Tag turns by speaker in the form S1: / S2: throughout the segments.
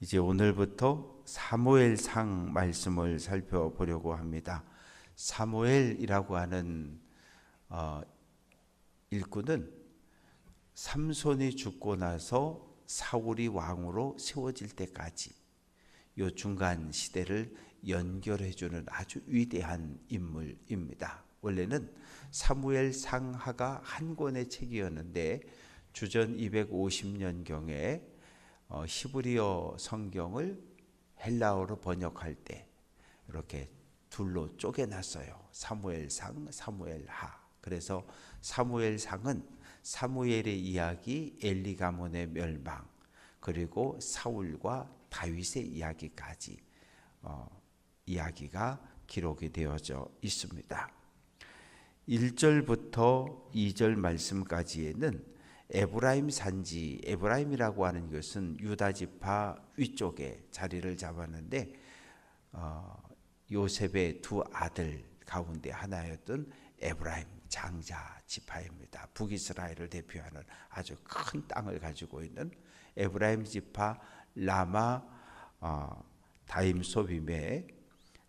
S1: 이제 오늘부터 사무엘상 말씀을 살펴보려고 합니다. 사무엘이라고 하는 일꾼은 삼손이 죽고 나서 사울이 왕으로 세워질 때까지 이 중간 시대를 연결해주는 아주 위대한 인물입니다. 원래는 사무엘상하가 한 권의 책이었는데 주전 250년경에 히브리어 성경을 헬라어로 번역할 때 이렇게 둘로 쪼개놨어요. 사무엘상, 사무엘하. 그래서 사무엘상은 사무엘의 이야기, 엘리 가문의 멸망, 그리고 사울과 다윗의 이야기까지 이야기가 기록이 되어져 있습니다. 1절부터 2절 말씀까지에는 에브라임 산지, 에브라임이라고 하는 것은 유다 지파 위쪽에 자리를 잡았는데 요셉의 두 아들 가운데 하나였던 에브라임 장자 지파입니다. 북이스라엘을 대표하는 아주 큰 땅을 가지고 있는 에브라임 지파 라마 다임소빔에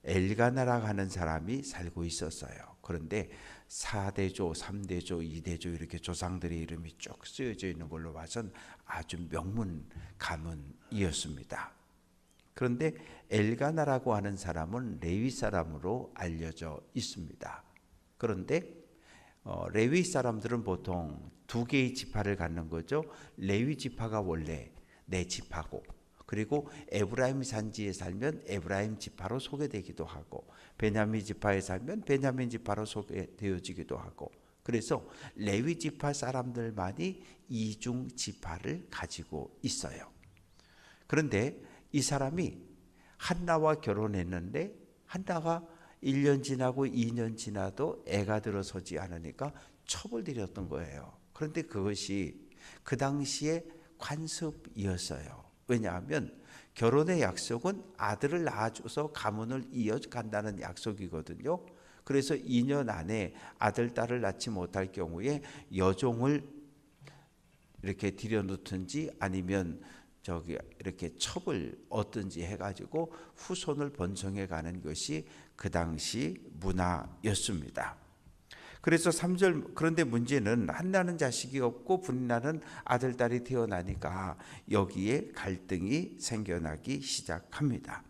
S1: 엘가나라고 하는 사람이 살고 있었어요. 그런데 4대조, 3대조, 2대조 이렇게 조상들의 이름이 쭉 쓰여져 있는 걸로 봐선 아주 명문 가문이었습니다. 그런데 엘가나라고 하는 사람은 레위 사람으로 알려져 있습니다. 그런데 레위 사람들은 보통 두 개의 지파를 갖는 거죠. 레위 지파가 원래 내 지파고, 그리고 에브라임 산지에 살면 에브라임 지파로 소개되기도 하고, 베냐민 지파에 살면 베냐민 지파로 소개되어지기도 하고, 그래서 레위 지파 사람들만이 이중 지파를 가지고 있어요. 그런데 이 사람이 한나와 결혼했는데 한나가 1년 지나고 2년 지나도 애가 들어서지 않으니까 처벌드렸던 거예요. 그런데 그것이 그 당시에 관습이었어요. 왜냐하면 결혼의 약속은 아들을 낳아줘서 가문을 이어간다는 약속이거든요. 그래서 2년 안에 아들, 딸을 낳지 못할 경우에 여종을 이렇게 들여놓든지 아니면 이렇게 첩을 얻든지 해가지고 후손을 번성해 가는 것이 그 당시 문화였습니다. 그래서 3절, 그런데 문제는 한나는 자식이 없고 분나는 아들, 딸이 태어나니까 여기에 갈등이 생겨나기 시작합니다.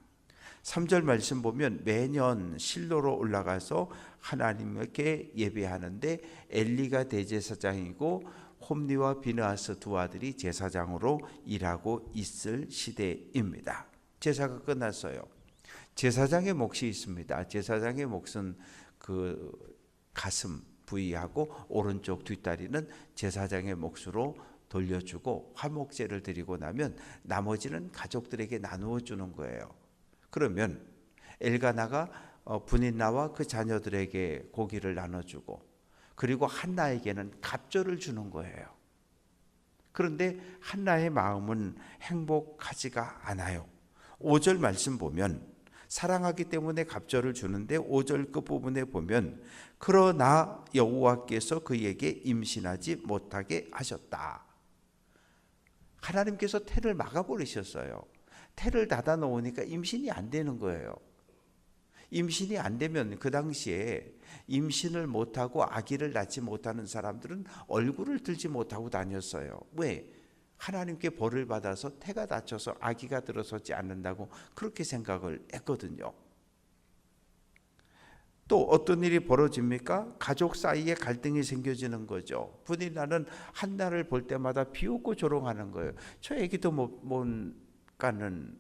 S1: 3절 말씀 보면 매년 실로로 올라가서 하나님께 예배하는데 엘리가 대제사장이고 홈리와 비느하스 두 아들이 제사장으로 일하고 있을 시대입니다. 제사가 끝났어요. 제사장의 몫이 있습니다. 제사장의 몫은 그 가슴 부위하고 오른쪽 뒷다리는 제사장의 몫으로 돌려주고 화목제를 드리고 나면 나머지는 가족들에게 나누어 주는 거예요. 그러면 엘가나가 분인나와 그 자녀들에게 고기를 나눠주고, 그리고 한나에게는 갑절을 주는 거예요. 그런데 한나의 마음은 행복하지가 않아요. 5절 말씀 보면 사랑하기 때문에 갑절을 주는데 5절 끝부분에 보면 그러나 여호와께서 그에게 임신하지 못하게 하셨다. 하나님께서 태를 막아버리셨어요. 태를 닫아 놓으니까 임신이 안 되는 거예요. 임신이 안 되면 그 당시에 임신을 못하고 아기를 낳지 못하는 사람들은 얼굴을 들지 못하고 다녔어요. 왜? 하나님께 벌을 받아서 태가 닫혀서 아기가 들어서지 않는다고 그렇게 생각을 했거든요. 또 어떤 일이 벌어집니까? 가족 사이에 갈등이 생겨지는 거죠. 분이나는 한나를 볼 때마다 비웃고 조롱하는 거예요. 저 애기도 못 가는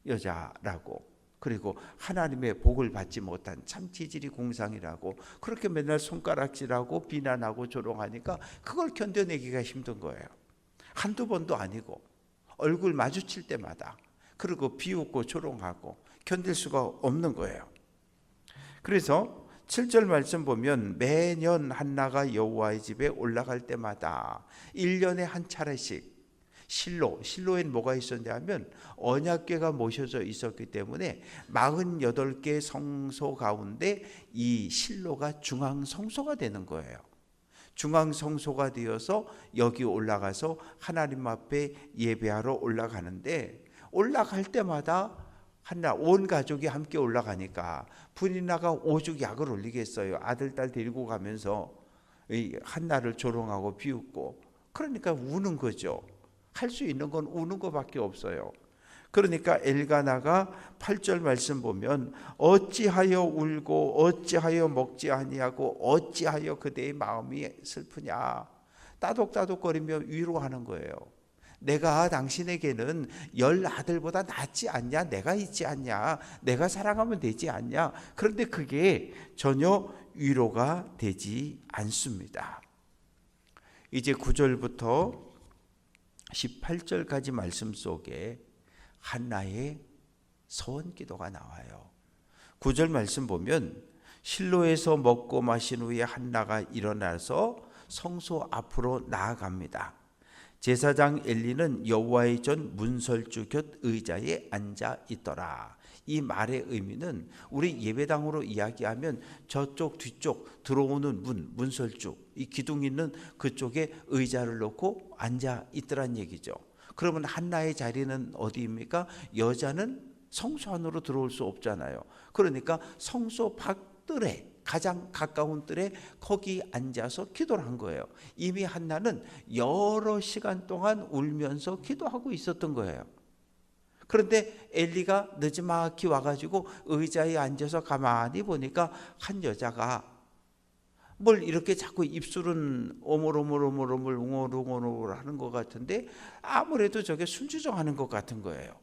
S1: 여자라고. 그리고 하나님의 복을 받지 못한 참 지질이 공상이라고 그렇게 맨날 손가락질하고 비난하고 조롱하니까 그걸 견뎌내기가 힘든 거예요. 한두 번도 아니고 얼굴 마주칠 때마다 그리고 비웃고 조롱하고 견딜 수가 없는 거예요. 그래서 7절 말씀 보면 매년 한나가 여호와의 집에 올라갈 때마다 1년에 한 차례씩 실로엔 뭐가 있었냐 하면 언약궤가 모셔져 있었기 때문에 48개 성소 가운데 이 실로가 중앙 성소가 되는 거예요. 중앙 성소가 되어서 여기 올라가서 하나님 앞에 예배하러 올라가는데 올라갈 때마다 한나 온 가족이 함께 올라가니까 분이나가 오죽 약을 올리겠어요. 아들 딸 데리고 가면서 이 한나를 조롱하고 비웃고, 그러니까 우는 거죠. 할 수 있는 건 우는 것밖에 없어요. 그러니까 엘가나가 8절 말씀 보면 어찌하여 울고 어찌하여 먹지 아니하고 어찌하여 그대의 마음이 슬프냐, 따독따독거리며 위로하는 거예요. 내가 당신에게는 10 아들보다 낫지 않냐, 내가 있지 않냐, 내가 사랑하면 되지 않냐. 그런데 그게 전혀 위로가 되지 않습니다. 이제 9절부터 18절까지 말씀 속에 한나의 서원 기도가 나와요. 9절 말씀 보면 실로에서 먹고 마신 후에 한나가 일어나서 성소 앞으로 나아갑니다. 제사장 엘리는 여호와의 전 문설주 곁 의자에 앉아 있더라. 이 말의 의미는 우리 예배당으로 이야기하면 저쪽 뒤쪽 들어오는 문설주, 이 기둥 있는 그쪽에 의자를 놓고 앉아 있더란 얘기죠. 그러면 한나의 자리는 어디입니까? 여자는 성소 안으로 들어올 수 없잖아요. 그러니까 성소 밖뜰에, 가장 가까운 뜰에 거기 앉아서 기도를 한 거예요. 이미 한나는 여러 시간 동안 울면서 기도하고 있었던 거예요. 그런데 엘리가 늦지막히 와가지고 의자에 앉아서 가만히 보니까 한 여자가 뭘 이렇게 자꾸 입술은 오물오물오물오물 웅얼웅얼 하는 것 같은데 아무래도 저게 술주정하는 것 같은 거예요.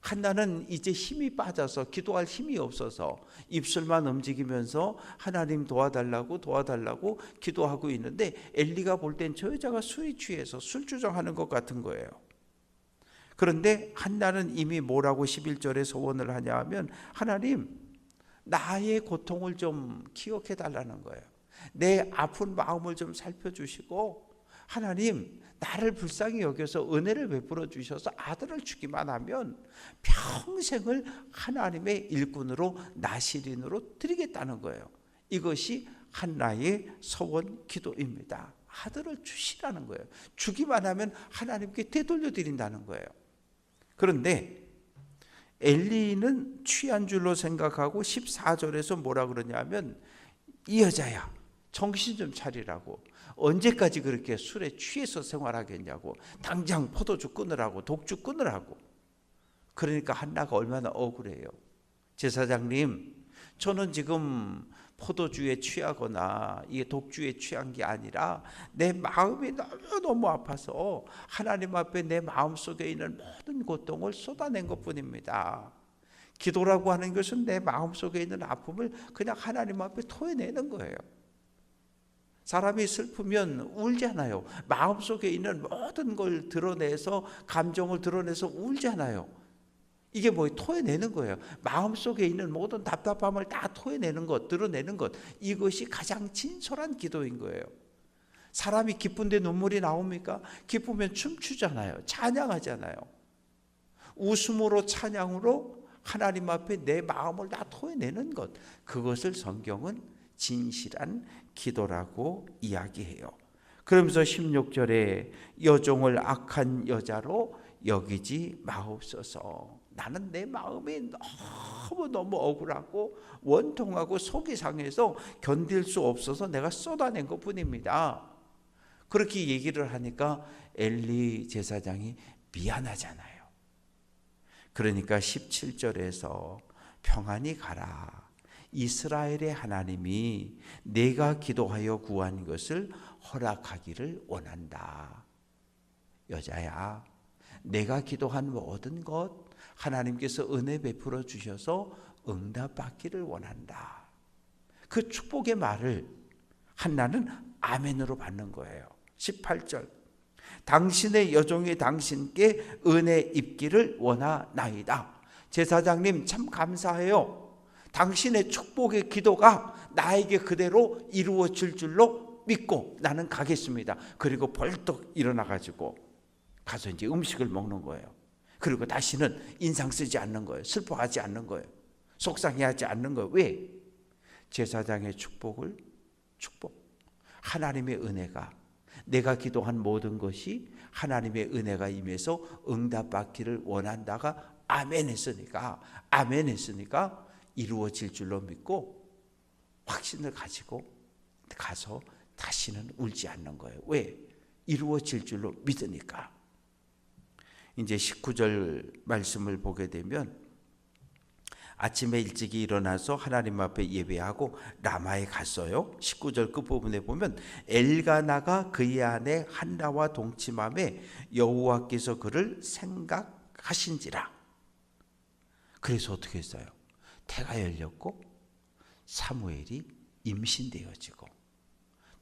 S1: 한나는 이제 힘이 빠져서 기도할 힘이 없어서 입술만 움직이면서 하나님 도와달라고 기도하고 있는데 엘리가 볼 땐 저 여자가 술이 취해서 술주정하는 것 같은 거예요. 그런데 한나는 이미 뭐라고 11절에 소원을 하냐 하면 하나님, 나의 고통을 좀 기억해 달라는 거예요. 내 아픈 마음을 좀 살펴주시고 하나님, 나를 불쌍히 여겨서 은혜를 베풀어 주셔서 아들을 주기만 하면 평생을 하나님의 일꾼으로 나시린으로 드리겠다는 거예요. 이것이 한나의 서원 기도입니다. 아들을 주시라는 거예요. 주기만 하면 하나님께 되돌려 드린다는 거예요. 그런데 엘리는 취한 줄로 생각하고 14절에서 뭐라 그러냐면 이 여자야, 정신 좀 차리라고. 언제까지 그렇게 술에 취해서 생활하겠냐고. 당장 포도주 끊으라고, 독주 끊으라고. 그러니까 한나가 얼마나 억울해요. 제사장님, 저는 지금 포도주에 취하거나 이게 독주에 취한 게 아니라 내 마음이 너무 아파서 하나님 앞에 내 마음속에 있는 모든 고통을 쏟아낸 것뿐입니다. 기도라고 하는 것은 내 마음속에 있는 아픔을 그냥 하나님 앞에 토해내는 거예요. 사람이 슬프면 울잖아요. 마음속에 있는 모든 걸 드러내서, 감정을 드러내서 울잖아요. 이게 뭐 토해내는 거예요. 마음속에 있는 모든 답답함을 다 토해내는 것, 드러내는 것, 이것이 가장 진솔한 기도인 거예요. 사람이 기쁜데 눈물이 나옵니까? 기쁘면 춤추잖아요. 찬양하잖아요. 웃음으로, 찬양으로 하나님 앞에 내 마음을 다 토해내는 것, 그것을 성경은 진실한 기도라고 이야기해요. 그러면서 16절에 여종을 악한 여자로 여기지 마옵소서. 나는 내 마음이 너무 억울하고 원통하고 속이 상해서 견딜 수 없어서 내가 쏟아낸 것뿐입니다. 그렇게 얘기를 하니까 엘리 제사장이 미안하잖아요. 그러니까 17절에서 평안히 가라. 이스라엘의 하나님이 내가 기도하여 구한 것을 허락하기를 원한다. 여자야, 내가 기도한 모든 것 하나님께서 은혜 베풀어 주셔서 응답받기를 원한다. 그 축복의 말을 한나는 아멘으로 받는 거예요. 18절, 당신의 여종이 당신께 은혜 입기를 원하나이다. 제사장님 참 감사해요. 당신의 축복의 기도가 나에게 그대로 이루어질 줄로 믿고 나는 가겠습니다. 그리고 벌떡 일어나가지고 가서 이제 음식을 먹는 거예요. 그리고 다시는 인상 쓰지 않는 거예요. 슬퍼하지 않는 거예요. 속상해하지 않는 거예요. 왜? 제사장의 축복, 하나님의 은혜가 내가 기도한 모든 것이 하나님의 은혜가 임해서 응답받기를 원한다가 아멘 했으니까 이루어질 줄로 믿고 확신을 가지고 가서 다시는 울지 않는 거예요. 왜? 이루어질 줄로 믿으니까. 이제 19절 말씀을 보게 되면 아침에 일찍이 일어나서 하나님 앞에 예배하고 라마에 갔어요. 19절 끝부분에 보면 엘가나가 그의 아내 한나와 동침함에 여호와께서 그를 생각하신지라. 그래서 어떻게 했어요? 태가 열렸고 사무엘이 임신되어지고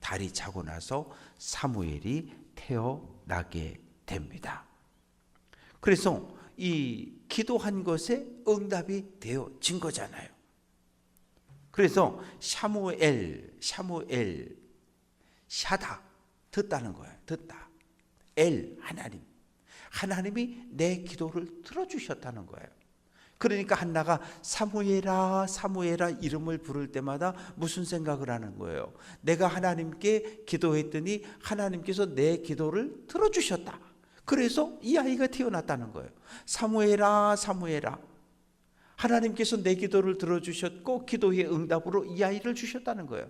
S1: 달이 차고 나서 사무엘이 태어나게 됩니다. 그래서 이 기도한 것에 응답이 되어진 거잖아요. 그래서 샤무엘 샤다 듣다는 거예요. 듣다. 하나님이 내 기도를 들어주셨다는 거예요. 그러니까 한나가 사무엘아 이름을 부를 때마다 무슨 생각을 하는 거예요? 내가 하나님께 기도했더니 하나님께서 내 기도를 들어주셨다. 그래서 이 아이가 태어났다는 거예요. 사무엘아 하나님께서 내 기도를 들어주셨고 기도의 응답으로 이 아이를 주셨다는 거예요.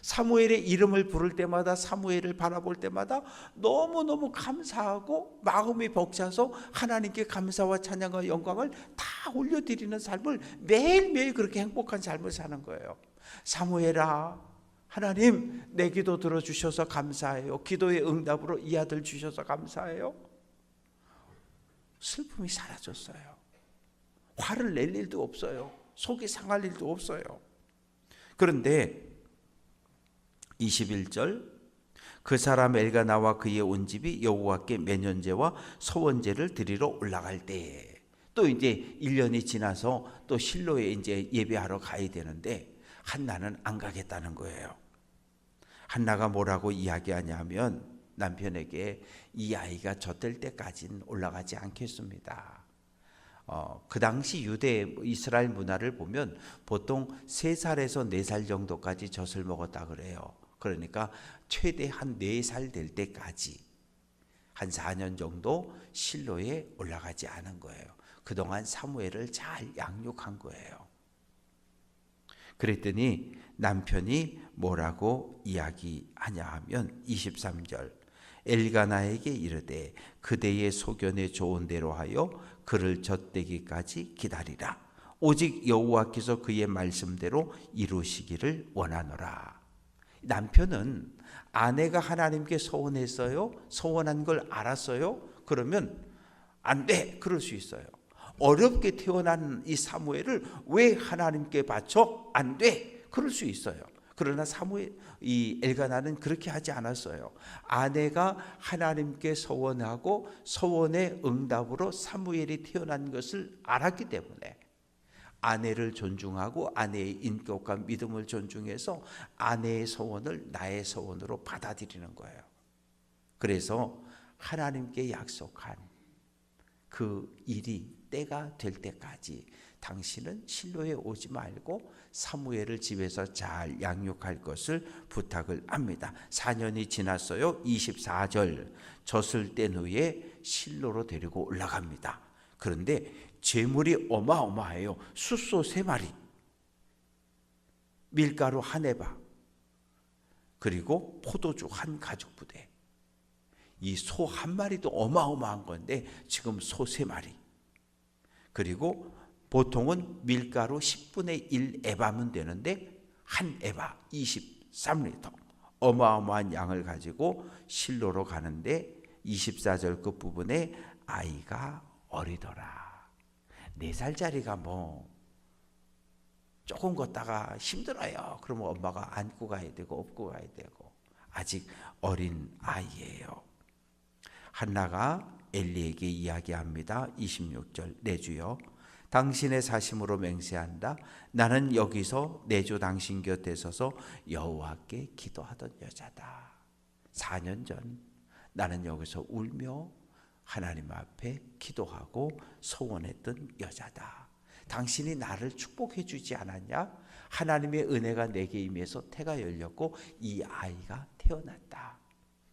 S1: 사무엘의 이름을 부를 때마다 사무엘을 바라볼 때마다 너무너무 감사하고 마음이 벅차서 하나님께 감사와 찬양과 영광을 다 올려드리는 삶을 매일매일 그렇게 행복한 삶을 사는 거예요. 사무엘아 하나님 내 기도 들어주셔서 감사해요. 기도의 응답으로 이 아들 주셔서 감사해요. 슬픔이 사라졌어요. 화를 낼 일도 없어요. 속이 상할 일도 없어요. 그런데 21절 그 사람 엘가나와 그의 온 집이 여호와께 매년제와 소원제를 드리러 올라갈 때 또 이제 1년이 지나서 또 실로에 이제 예배하러 가야 되는데 한나는 안 가겠다는 거예요. 한나가 뭐라고 이야기하냐면 남편에게 이 아이가 젖될 때까지는 올라가지 않겠습니다. 그 당시 유대 이스라엘 문화를 보면 보통 3살에서 4살 정도까지 젖을 먹었다 그래요. 그러니까 최대 한 4살 될 때까지 한 4년 정도 실로에 올라가지 않은 거예요. 그동안 사무엘을 잘 양육한 거예요. 그랬더니 남편이 뭐라고 이야기하냐 하면 23절 엘가나에게 이르되 그대의 소견에 좋은 대로 하여 그를 젖되기까지 기다리라. 오직 여호와께서 그의 말씀대로 이루시기를 원하노라. 남편은 아내가 하나님께 소원했어요? 소원한 걸 알았어요? 그러면 안 돼. 그럴 수 있어요. 어렵게 태어난 이 사무엘을 왜 하나님께 바쳐? 안 돼. 그럴 수 있어요. 그러나 이 엘가나는 그렇게 하지 않았어요. 아내가 하나님께 소원하고 소원의 응답으로 사무엘이 태어난 것을 알았기 때문에 아내를 존중하고 아내의 인격과 믿음을 존중해서 아내의 소원을 나의 소원으로 받아들이는 거예요. 그래서 하나님께 약속한 그 일이 때가 될 때까지 당신은 실로에 오지 말고 사무엘을 집에서 잘 양육할 것을 부탁을 합니다. 4년이 지났어요. 24절 젖을 뗀 후에 실로로 데리고 올라갑니다. 그런데 재물이 어마어마해요. 숫소 3마리, 밀가루 1에바, 그리고 포도주 1가죽 부대. 이 소 1마리도 어마어마한 건데 지금 소 3마리. 그리고 보통은 밀가루 10분의 1 에바면 되는데 1에바 23리터 어마어마한 양을 가지고 실로로 가는데 24절 끝부분에 아이가 어리더라. 4살짜리가 뭐 조금 걷다가 힘들어요. 그러면 엄마가 안고 가야 되고 업고 가야 되고 아직 어린 아이예요. 한나가 엘리에게 이야기합니다. 26절 내 주여 당신의 사심으로 맹세한다. 나는 여기서 내 주 당신 곁에 서서 여호와께 기도하던 여자다. 4년 전 나는 여기서 울며 하나님 앞에 기도하고 소원했던 여자다. 당신이 나를 축복해 주지 않았냐? 하나님의 은혜가 내게 임해서 태가 열렸고 이 아이가 태어났다.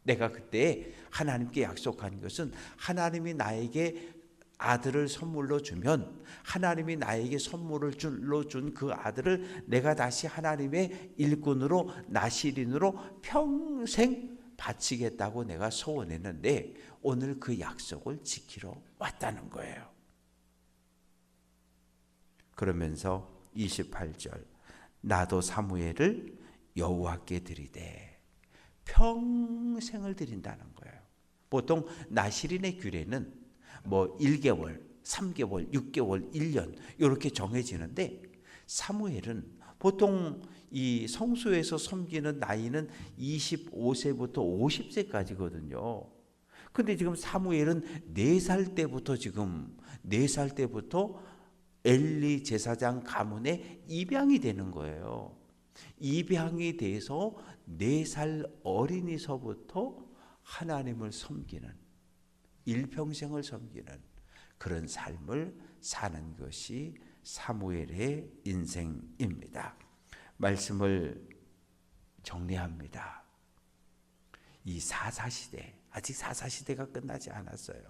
S1: 내가 그때 하나님께 약속한 것은 하나님이 나에게 아들을 선물로 주면 하나님이 나에게 선물을 준 그 아들을 내가 다시 하나님의 일꾼으로 나시린으로 평생 바치겠다고 내가 소원했는데 오늘 그 약속을 지키러 왔다는 거예요. 그러면서 28절 나도 사무엘을 여호와께 드리되 평생을 드린다는 거예요. 보통 나시린의 규례는 뭐 1개월, 3개월, 6개월, 1년 이렇게 정해지는데 사무엘은 보통 이 성소에서 섬기는 나이는 25세부터 50세까지거든요. 근데 지금 사무엘은 4살 때부터 엘리 제사장 가문에 입양이 되는 거예요. 입양이 돼서 4살 어린이서부터 하나님을 섬기는 일평생을 섬기는 그런 삶을 사는 것이 사무엘의 인생입니다. 말씀을 정리합니다. 이 사사시대, 아직 사사시대가 끝나지 않았어요.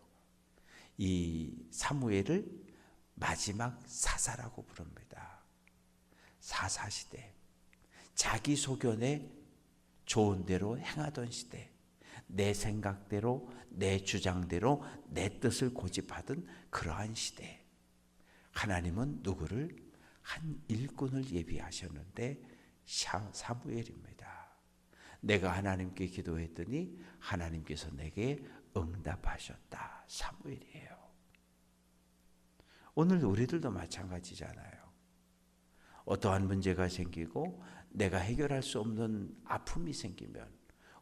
S1: 이 사무엘을 마지막 사사라고 부릅니다. 사사시대, 자기 소견에 좋은 대로 행하던 시대, 내 생각대로 내 주장대로 내 뜻을 고집하던 그러한 시대, 하나님은 누구를? 한 일꾼을 예비하셨는데 사무엘입니다. 내가 하나님께 기도했더니 하나님께서 내게 응답하셨다. 사무엘이에요. 오늘 우리들도 마찬가지잖아요. 어떠한 문제가 생기고 내가 해결할 수 없는 아픔이 생기면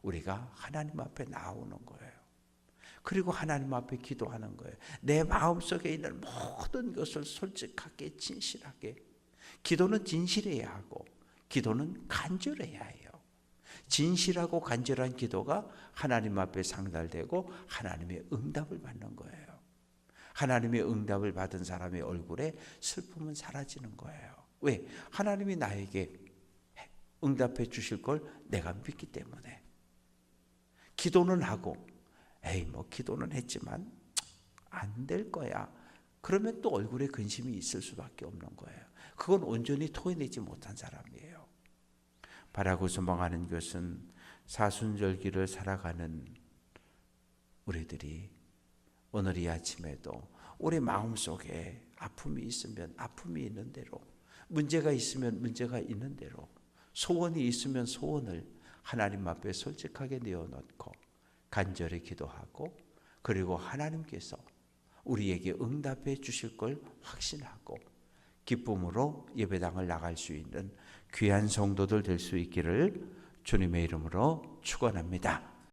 S1: 우리가 하나님 앞에 나오는 거예요. 그리고 하나님 앞에 기도하는 거예요. 내 마음속에 있는 모든 것을 솔직하게 진실하게. 기도는 진실해야 하고 기도는 간절해야 해요. 진실하고 간절한 기도가 하나님 앞에 상달되고 하나님의 응답을 받는 거예요. 하나님의 응답을 받은 사람의 얼굴에 슬픔은 사라지는 거예요. 왜? 하나님이 나에게 응답해 주실 걸 내가 믿기 때문에. 기도는 하고 기도는 했지만 안 될 거야. 그러면 또 얼굴에 근심이 있을 수밖에 없는 거예요. 그건 온전히 토해내지 못한 사람이에요. 바라고 소망하는 것은 사순절기를 살아가는 우리들이 오늘 이 아침에도 우리 마음속에 아픔이 있으면 아픔이 있는 대로, 문제가 있으면 문제가 있는 대로, 소원이 있으면 소원을 하나님 앞에 솔직하게 내어놓고 간절히 기도하고, 그리고 하나님께서 우리에게 응답해 주실 걸 확신하고 기쁨으로 예배당을 나갈 수 있는 귀한 성도들 될 수 있기를 주님의 이름으로 축원합니다.